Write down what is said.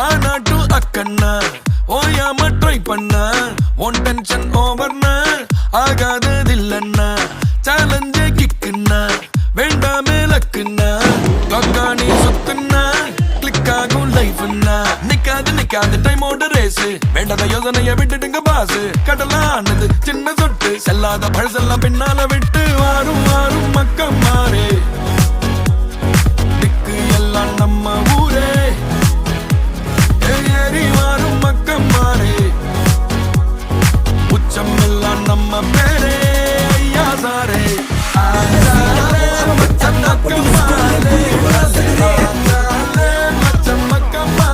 ஆனாட்டு அக்கண்ணா ஓயாம ட்ரை பண்ண one tension ஓவர்னா ஆகாததில்லண்ணா சேலஞ்சே கிக்குன்னா வேண்டாமே லக்குன்னா கக்கானி சுத்துன்னா கிளிக் ஆகும் லைஃப்னா நிக்காது டைமோட ரேஸ் வேண்டாத யோசனைய விட்டுடுங்க பாசு கடலானது சின்ன சொட்டு செல்லாத பழசெல்லாம் பின்னால விட்டு